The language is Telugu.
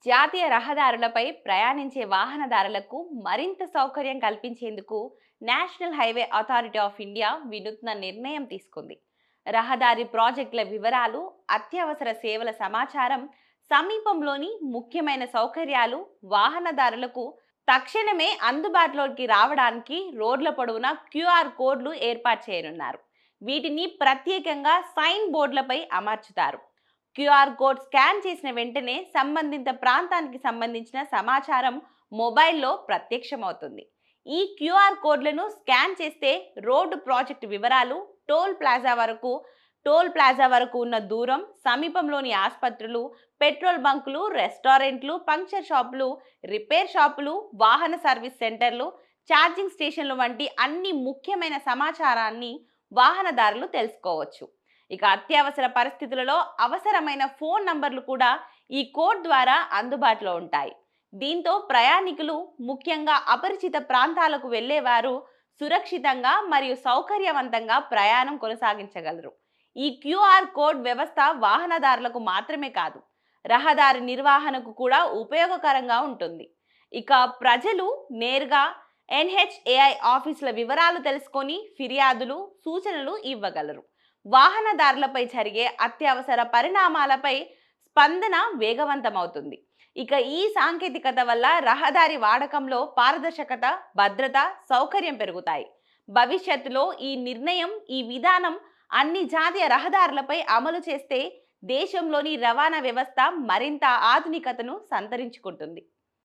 జాతీయ రహదారులపై ప్రయాణించే వాహనదారులకు మరింత సౌకర్యం కల్పించేందుకు national highway authority of India వినూత్న నిర్ణయం తీసుకుంది. రహదారి ప్రాజెక్టుల వివరాలు, అత్యవసర సేవల సమాచారం, సమీపంలోని ముఖ్యమైన సౌకర్యాలు వాహనదారులకు తక్షణమే అందుబాటులోకి రావడానికి రోడ్ల పొడవునా క్యూఆర్ కోడ్లు ఏర్పాటు చేయనున్నారు. వీటిని ప్రత్యేకంగా సైన్ బోర్డులపై అమర్చుతారు. క్యూఆర్ కోడ్ స్కాన్ చేసిన వెంటనే సంబంధిత ప్రాంతానికి సంబంధించిన సమాచారం మొబైల్లో ప్రత్యక్షమవుతుంది. ఈ క్యూఆర్ కోడ్లను స్కాన్ చేస్తే రోడ్డు ప్రాజెక్టు వివరాలు, టోల్ ప్లాజా వరకు ఉన్న దూరం, సమీపంలోని ఆసుపత్రులు, పెట్రోల్ బంకులు, రెస్టారెంట్లు, పంక్చర్ షాపులు, రిపేర్ షాపులు, వాహన సర్వీస్ సెంటర్లు, ఛార్జింగ్ స్టేషన్లు వంటి అన్ని ముఖ్యమైన సమాచారాన్ని వాహనదారులు తెలుసుకోవచ్చు. ఇక అత్యవసర పరిస్థితులలో అవసరమైన ఫోన్ నంబర్లు కూడా ఈ కోడ్ ద్వారా అందుబాటులో ఉంటాయి. దీంతో ప్రయాణికులు, ముఖ్యంగా అపరిచిత ప్రాంతాలకు వెళ్లేవారు సురక్షితంగా మరియు సౌకర్యవంతంగా ప్రయాణం కొనసాగించగలరు. ఈ క్యూఆర్ కోడ్ వ్యవస్థ వాహనదారులకు మాత్రమే కాదు, రహదారి నిర్వహణకు కూడా ఉపయోగకరంగా ఉంటుంది. ఇక ప్రజలు నేరుగా ఎన్హెచ్ఏఐ ఆఫీసుల వివరాలు తెలుసుకొని ఫిర్యాదులు, సూచనలు ఇవ్వగలరు. వాహనదారులపై జరిగే అత్యవసర పరిణామాలపై స్పందన వేగవంతమవుతుంది. ఇక ఈ సాంకేతికత వల్ల రహదారి వాడకంలో పారదర్శకత, భద్రత, సౌకర్యం పెరుగుతాయి. భవిష్యత్తులో ఈ విధానం అన్ని జాతీయ రహదారులపై అమలు చేస్తే దేశంలోని రవాణా వ్యవస్థ మరింత ఆధునికతను సంతరించుకుంటుంది.